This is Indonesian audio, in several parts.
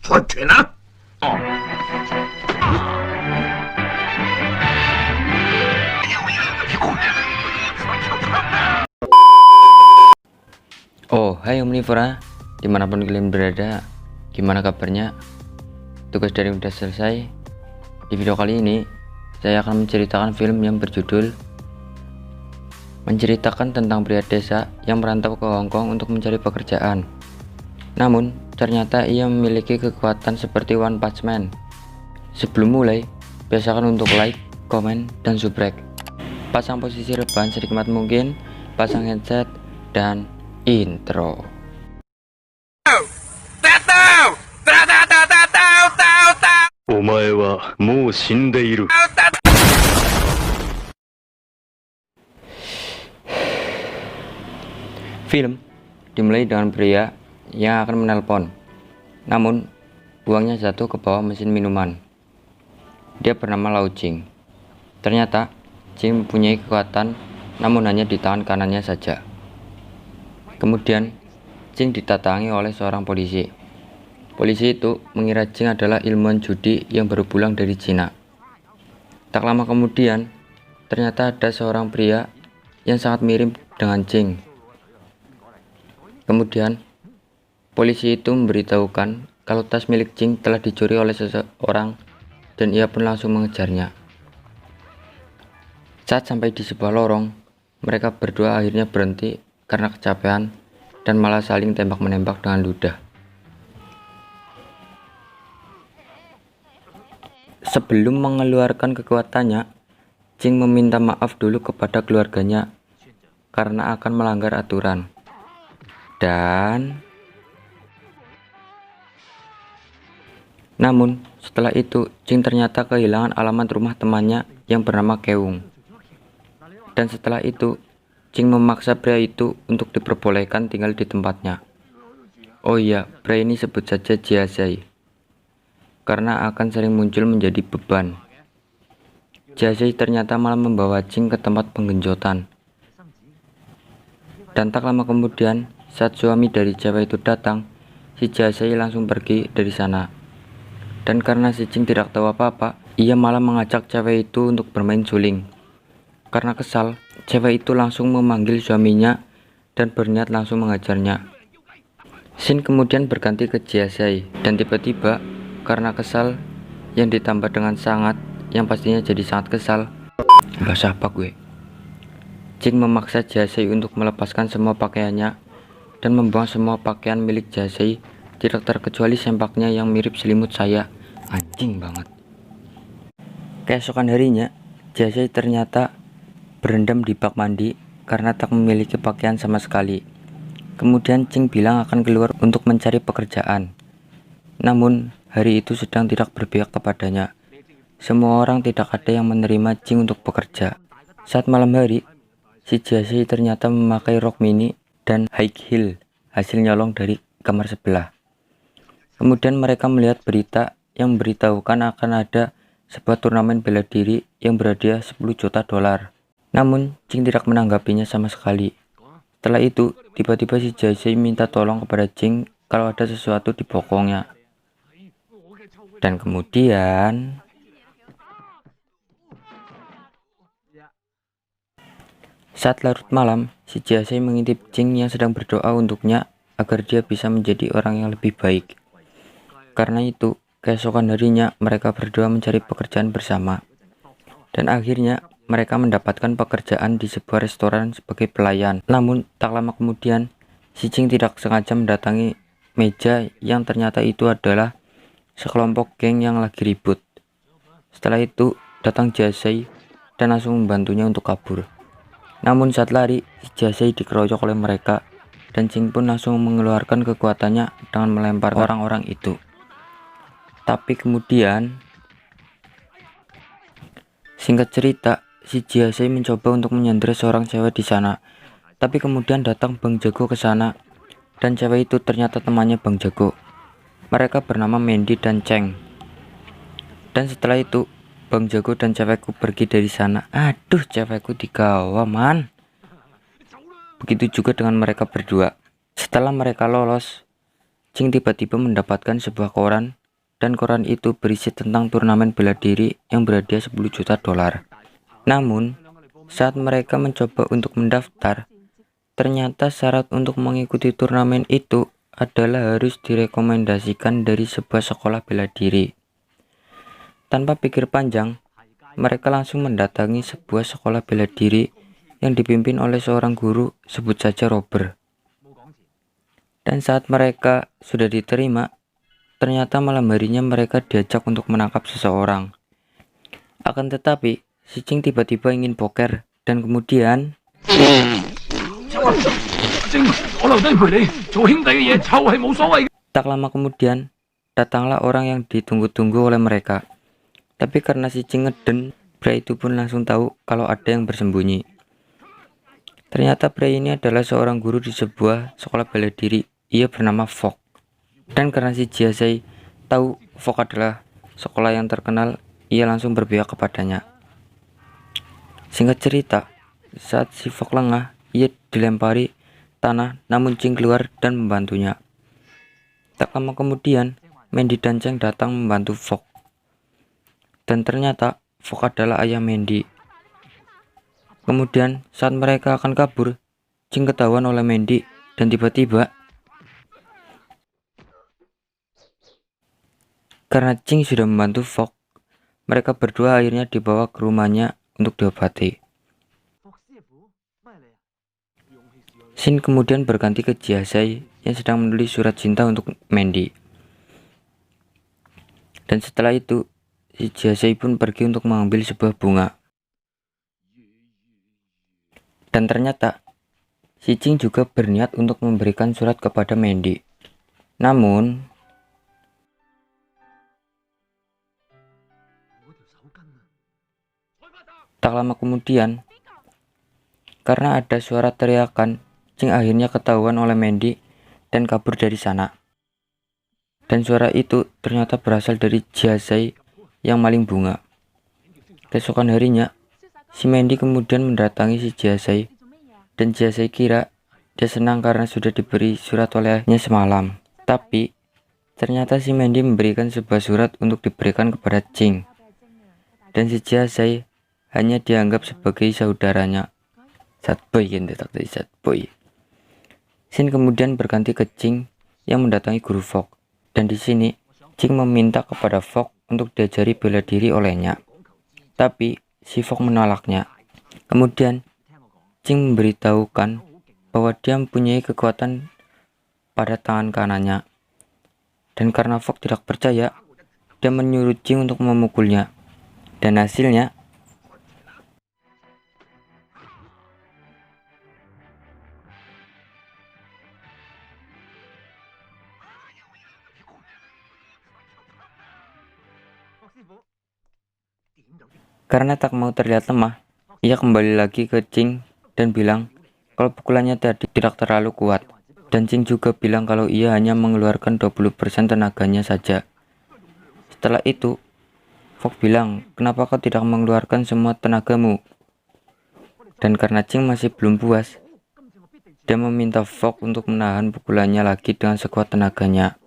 我去呢？哦，Oh, hai Omnivora, dimanapun kalian berada, gimana kabarnya? Tugas dari udah selesai. Di video kali ini, saya akan menceritakan film yang berjudul menceritakan tentang pria desa yang merantau ke Hong Kong untuk mencari pekerjaan. Namun, ternyata ia memiliki kekuatan seperti One Punch Man. Sebelum mulai, biasakan untuk like, komen, dan subrek. Pasang posisi rebahan sedikit mungkin, pasang headset, dan intro. お前はもう死んでいる。 Film dimulai dengan pria yang akan menelpon, namun uangnya jatuh ke bawah mesin minuman. Dia bernama Lau Jing. Ternyata Jing mempunyai kekuatan, namun hanya di tangan kanannya saja. Kemudian Jing ditatangi oleh seorang polisi. Polisi itu mengira Jing adalah ilmuwan judi yang baru pulang dari Cina. Tak lama kemudian, ternyata ada seorang pria yang sangat mirip dengan Jing. Kemudian, polisi itu memberitahukan kalau tas milik Jing telah dicuri oleh seseorang dan ia pun langsung mengejarnya. Saat sampai di sebuah lorong, mereka berdua akhirnya berhenti karena kecapean dan malah saling tembak-menembak dengan ludah. Sebelum mengeluarkan kekuatannya, Jing meminta maaf dulu kepada keluarganya karena akan melanggar aturan. Namun, setelah itu, Jing ternyata kehilangan alamat rumah temannya yang bernama Keung. Dan setelah itu, Jing memaksa pria itu untuk diperbolehkan tinggal di tempatnya. Oh iya, pria ini sebut saja Jiazai, karena akan sering muncul menjadi beban. Jiazai ternyata malah membawa Jing ke tempat penggenjotan. Dan tak lama kemudian, saat suami dari cewek itu datang, si Jiazai langsung pergi dari sana. Dan karena si Jing tidak tahu apa-apa, ia malah mengajak cewek itu untuk bermain suling. Karena kesal, cewek itu langsung memanggil suaminya dan berniat langsung mengajarnya. Scene kemudian berganti ke Jiazai, dan tiba-tiba karena kesal yang ditambah dengan sangat, yang pastinya jadi sangat kesal. Bahasa apa gue? Jing memaksa Jiazai untuk melepaskan semua pakaiannya dan membuang semua pakaian milik Jiazai, tidak terkecuali sempaknya yang mirip selimut saya. Anjing banget. Keesokan harinya, Jiazai ternyata berendam di bak mandi karena tak memiliki pakaian sama sekali. Kemudian Jing bilang akan keluar untuk mencari pekerjaan. Namun, hari itu sedang tidak berpihak kepadanya. Semua orang tidak ada yang menerima Jing untuk bekerja. Saat malam hari, si Jiazai ternyata memakai rok mini dan high heel hasil nyolong dari kamar sebelah. Kemudian mereka melihat berita yang memberitahukan akan ada sebuah turnamen bela diri yang berhadiah 10 juta dolar. Namun Jing tidak menanggapinya sama sekali. Setelah itu, tiba-tiba si Jiazai minta tolong kepada Jing kalau ada sesuatu di bokongnya. Dan kemudian saat larut malam, si Jiazai mengintip Jing yang sedang berdoa untuknya agar dia bisa menjadi orang yang lebih baik. Karena itu, keesokan harinya mereka berdua mencari pekerjaan bersama. Dan akhirnya mereka mendapatkan pekerjaan di sebuah restoran sebagai pelayan. Namun, tak lama kemudian, si Jing tidak sengaja mendatangi meja yang ternyata itu adalah sekelompok geng yang lagi ribut. Setelah itu, datang Jiazai dan langsung membantunya untuk kabur. Namun saat lari, Jiazai dikeroyok oleh mereka dan Jing pun langsung mengeluarkan kekuatannya dengan melempar orang-orang itu. Tapi kemudian, singkat cerita, si Jiazai mencoba untuk menyandera seorang cewek di sana. Tapi kemudian datang Bang Jago ke sana dan cewek itu ternyata temannya Bang Jago. Mereka bernama Mandy dan Cheng. Dan setelah itu, Bang Jago dan cewekku pergi dari sana. Aduh, cewekku digawa, man. Begitu juga dengan mereka berdua. Setelah mereka lolos, Jing tiba-tiba mendapatkan sebuah koran, dan koran itu berisi tentang turnamen bela diri yang berhadiah 10 juta dolar. Namun, saat mereka mencoba untuk mendaftar, ternyata syarat untuk mengikuti turnamen itu adalah harus direkomendasikan dari sebuah sekolah bela diri. Tanpa pikir panjang, mereka langsung mendatangi sebuah sekolah bela diri yang dipimpin oleh seorang guru, sebut saja Robert. Dan saat mereka sudah diterima, ternyata malam harinya mereka diajak untuk menangkap seseorang. Akan tetapi, si Jing tiba-tiba ingin poker, dan kemudian tak lama kemudian, datanglah orang yang ditunggu-tunggu oleh mereka. Tapi karena si Jing ngeden, pria itu pun langsung tahu kalau ada yang bersembunyi. Ternyata pria ini adalah seorang guru di sebuah sekolah bela diri. Ia bernama Fogg. Dan karena si Jiasei tahu Fogg adalah sekolah yang terkenal, ia langsung berpihak kepadanya. Singkat cerita, saat si Fogg lengah, ia dilempari tanah, namun Jing keluar dan membantunya. Tak lama kemudian, Mandy dan Cheng datang membantu Fogg. Dan ternyata Fogg adalah ayah Mandy. Kemudian saat mereka akan kabur, Jing ketahuan oleh Mandy, dan tiba-tiba karena Jing sudah membantu Fogg, mereka berdua akhirnya dibawa ke rumahnya untuk diobati. Scene kemudian berganti ke Jiasei yang sedang menulis surat cinta untuk Mandy. Dan setelah itu, si Jiasei pun pergi untuk mengambil sebuah bunga. Dan ternyata, si Jing juga berniat untuk memberikan surat kepada Mandy. Namun, tak lama kemudian, karena ada suara teriakan, Jing akhirnya ketahuan oleh Mandy dan kabur dari sana. Dan suara itu ternyata berasal dari Jiasei yang maling bunga. Keesokan harinya, si Mandy kemudian mendatangi si Jiasei, dan Jiasei kira dia senang karena sudah diberi surat olehnya semalam. Tapi, ternyata si Mandy memberikan sebuah surat untuk diberikan kepada Jing. Dan si Jiasei hanya dianggap sebagai saudaranya. Satboy gitu, tak tadi Satboy. Scene kemudian berganti ke Jing yang mendatangi guru Fogg. Dan di sini, Jing meminta kepada Fogg untuk diajari bela diri olehnya. Tapi, si Fogg menolaknya. Kemudian, Jing memberitahukan bahwa dia mempunyai kekuatan pada tangan kanannya. Dan karena Fogg tidak percaya, dia menyuruh Jing untuk memukulnya. Dan hasilnya, karena tak mau terlihat lemah, ia kembali lagi ke Jing dan bilang kalau pukulannya tadi tidak terlalu kuat. Dan Jing juga bilang kalau ia hanya mengeluarkan 20% tenaganya saja. Setelah itu, Fogg bilang, kenapa kau tidak mengeluarkan semua tenagamu? Dan karena Jing masih belum puas, dia meminta Fogg untuk menahan pukulannya lagi dengan sekuat tenaganya.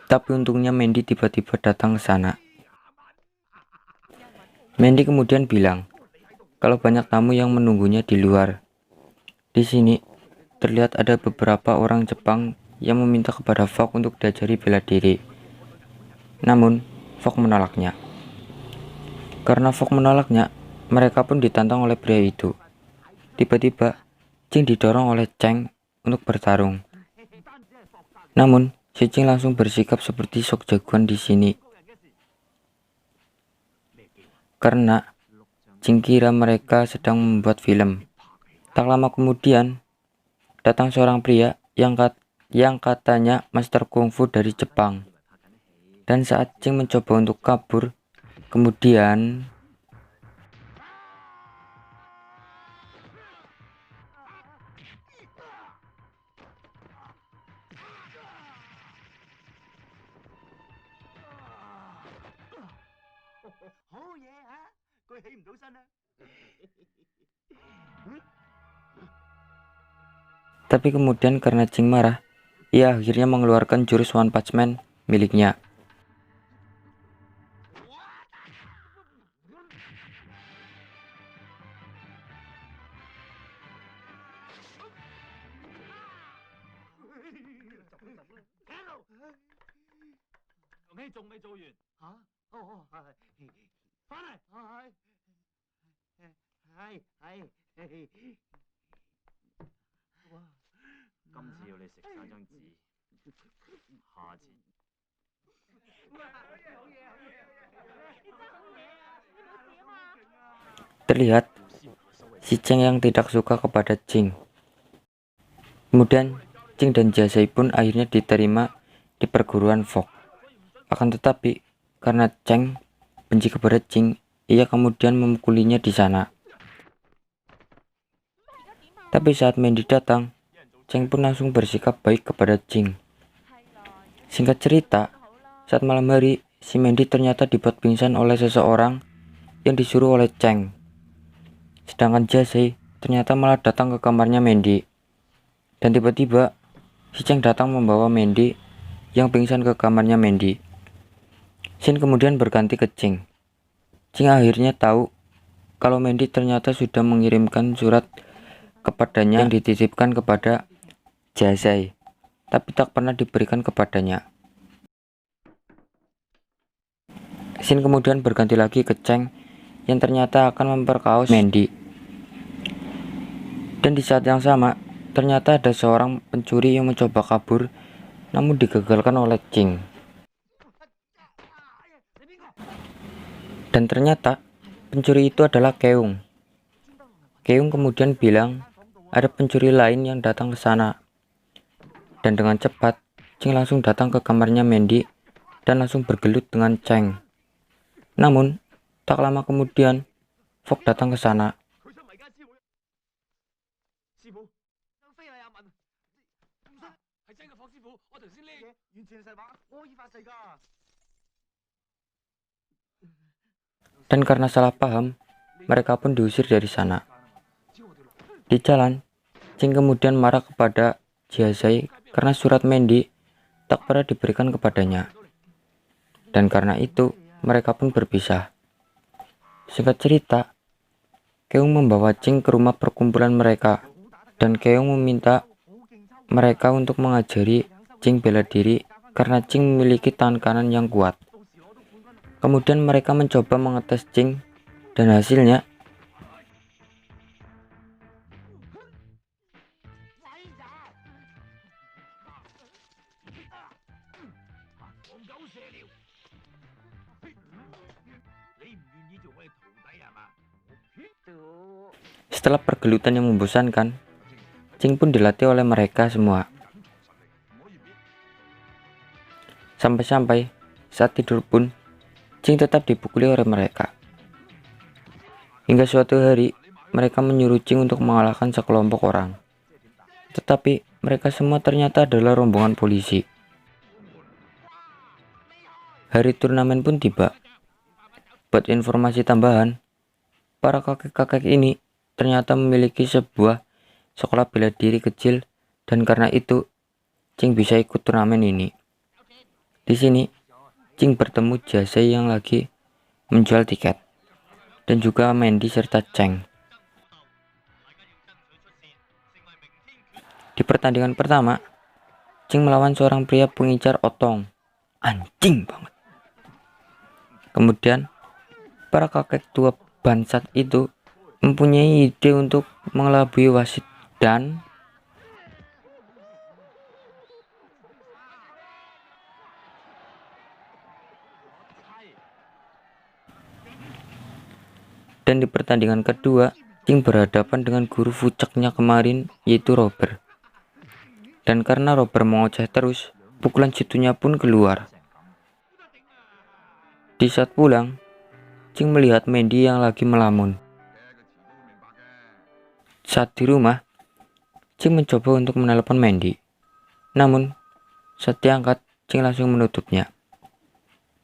Tapi untungnya Mandy tiba-tiba datang ke sana. Mandy kemudian bilang kalau banyak tamu yang menunggunya di luar. Di sini terlihat ada beberapa orang Jepang yang meminta kepada Fogg untuk diajari bela diri. Namun, Fogg menolaknya. Karena Fogg menolaknya, mereka pun ditantang oleh pria itu. Tiba-tiba, Jing didorong oleh Cheng untuk bertarung. Namun, si Jing langsung bersikap seperti sok jagoan di sini. Karena Jing kira mereka sedang membuat film. Tak lama kemudian, datang seorang pria yang katanya master kungfu dari Jepang. Dan saat Jing mencoba untuk kabur, kemudian tapi kemudian karena Jing marah, ia akhirnya mengeluarkan jurus One Punch Man miliknya. Terlihat si Cheng yang tidak suka kepada Jing. Kemudian Jing dan Jasei pun akhirnya diterima di perguruan Fok. Akan tetapi karena Cheng benci kepada Jing, ia kemudian memukulinya di sana. Tapi saat Mandy datang, Cheng pun langsung bersikap baik kepada Jing. Singkat cerita, saat malam hari, si Mandy ternyata dibuat pingsan oleh seseorang yang disuruh oleh Cheng. Sedangkan Jasei ternyata malah datang ke kamarnya Mandy. Dan tiba-tiba, si Cheng datang membawa Mandy yang pingsan ke kamarnya Mandy. Scene kemudian berganti ke Jing. Jing akhirnya tahu kalau Mandy ternyata sudah mengirimkan surat kepadanya yang dititipkan kepada Jasei, tapi tak pernah diberikan kepadanya. Scene kemudian berganti lagi ke Cheng yang ternyata akan memperkaos Mandy. Dan di saat yang sama, ternyata ada seorang pencuri yang mencoba kabur namun digagalkan oleh Jing. Dan ternyata pencuri itu adalah Keung. Keung kemudian bilang ada pencuri lain yang datang ke sana. Dan dengan cepat, Jing langsung datang ke kamarnya Mandy dan langsung bergelut dengan Cheng. Namun, tak lama kemudian, Fok datang ke sana. Dan karena salah paham, mereka pun diusir dari sana. Di jalan, Jing kemudian marah kepada Jasei karena surat Mandy tak pernah diberikan kepadanya. Dan karena itu, mereka pun berpisah. Singkat cerita, Keung membawa Jing ke rumah perkumpulan mereka, dan Keung meminta mereka untuk mengajari Jing bela diri karena Jing memiliki tangan kanan yang kuat. Kemudian mereka mencoba mengetes Jing, dan hasilnya setelah pergelutan yang membosankan, Jing pun dilatih oleh mereka semua. Sampai-sampai saat tidur pun, Jing tetap dipukuli oleh mereka. Hingga suatu hari, mereka menyuruh Jing untuk mengalahkan sekelompok orang. Tetapi mereka semua ternyata adalah rombongan polisi. Hari turnamen pun tiba. Buat informasi tambahan, para kakek-kakek ini ternyata memiliki sebuah sekolah bela diri kecil, dan karena itu Jing bisa ikut turnamen ini. Di sini Jing bertemu Jasei yang lagi menjual tiket, dan juga Mandy serta Cheng. Di pertandingan pertama, Jing melawan seorang pria pengincar otong. Anjing banget. Kemudian para kakek tua bangsat itu mempunyai ide untuk mengelabui wasit dan di pertandingan kedua, Jing berhadapan dengan guru fuceknya kemarin, yaitu Robert. Dan karena Robert mengoceh terus, pukulan situnya pun keluar. Di saat pulang, Jing melihat Mandy yang lagi melamun. Saat di rumah, Jing mencoba untuk menelpon Mandy. Namun, saat diangkat, Jing langsung menutupnya.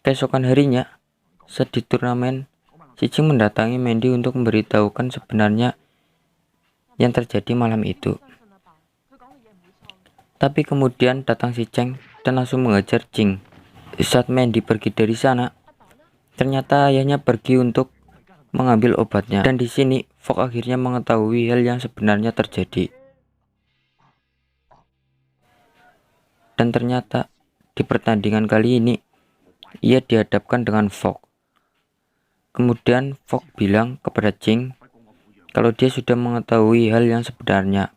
Keesokan harinya, saat di turnamen, si Jing mendatangi Mandy untuk memberitahukan sebenarnya yang terjadi malam itu. Tapi kemudian datang si Cheng dan langsung mengejar Jing. Saat Mandy pergi dari sana, ternyata ayahnya pergi untuk mengambil obatnya. Dan di sini Fogg akhirnya mengetahui hal yang sebenarnya terjadi. Dan ternyata di pertandingan kali ini ia dihadapkan dengan Fogg. Kemudian Fogg bilang kepada Jing kalau dia sudah mengetahui hal yang sebenarnya.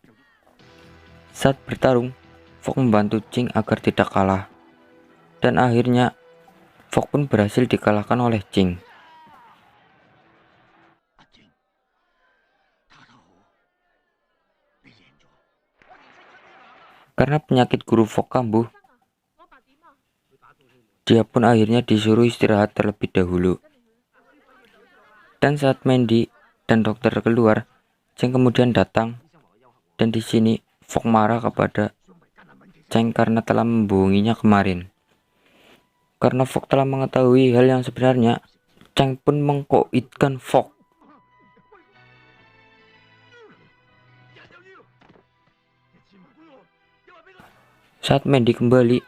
Saat bertarung, Fogg membantu Jing agar tidak kalah. Dan akhirnya Fogg pun berhasil dikalahkan oleh Jing. Karena penyakit guru Fogg kambuh, dia pun akhirnya disuruh istirahat terlebih dahulu. Dan saat Mandy dan dokter keluar, Cheng kemudian datang. Dan di sini Fogg marah kepada Cheng karena telah membohonginya kemarin. Karena Fogg telah mengetahui hal yang sebenarnya, Cheng pun mengkoitkan Fogg. Saat Mandy kembali,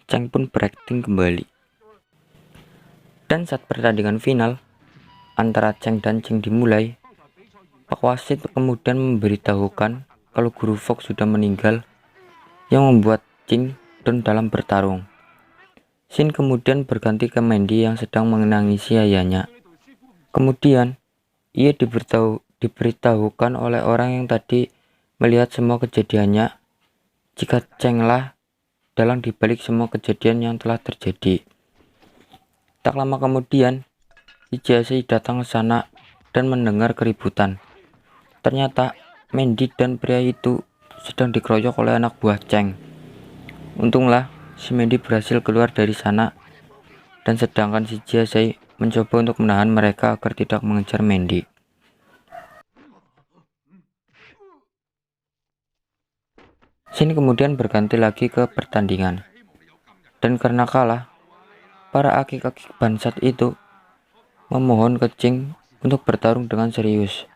Cheng pun berakting kembali. Dan saat pertandingan final antara Cheng dan Jing dimulai, Pak wasit kemudian memberitahukan kalau guru Fogg sudah meninggal, yang membuat Jing down dalam bertarung. Shin kemudian berganti ke Mandy yang sedang menangisi ayahnya. Kemudian ia diberitahukan oleh orang yang tadi melihat semua kejadiannya jika Cheng lah dalang dibalik semua kejadian yang telah terjadi. Tak lama kemudian, Ijazah datang ke sana dan mendengar keributan. Ternyata Mandy dan pria itu sedang dikeroyok oleh anak buah Cheng. Untunglah si Mandy berhasil keluar dari sana, dan sedangkan si Ijazah mencoba untuk menahan mereka agar tidak mengejar Mandy. Shin kemudian berganti lagi ke pertandingan. Dan karena kalah, para akik-akik bansat itu memohon ke Jing untuk bertarung dengan serius.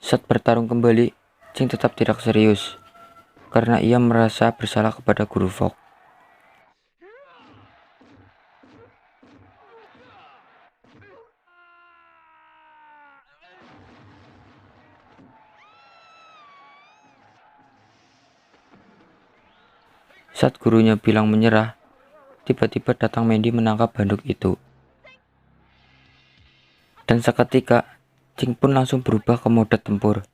Saat bertarung kembali, Jing tetap tidak serius karena ia merasa bersalah kepada guru Fogg. Saat gurunya bilang menyerah, tiba-tiba datang Mandy menangkap handuk itu. Dan seketika, Jing pun langsung berubah ke mode tempur.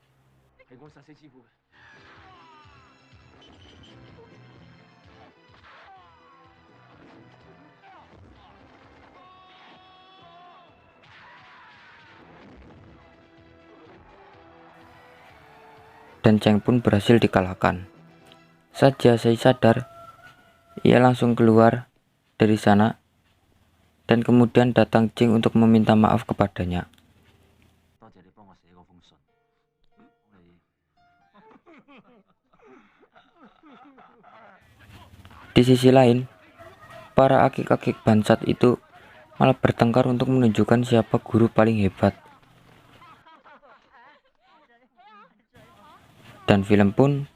Dan Cheng pun berhasil dikalahkan. Saat Jasai sadar, ia langsung keluar dari sana dan kemudian datang Jing untuk meminta maaf kepadanya. Di sisi lain, para akik-akik bansat itu malah bertengkar untuk menunjukkan siapa guru paling hebat. Dan film pun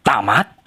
tamat.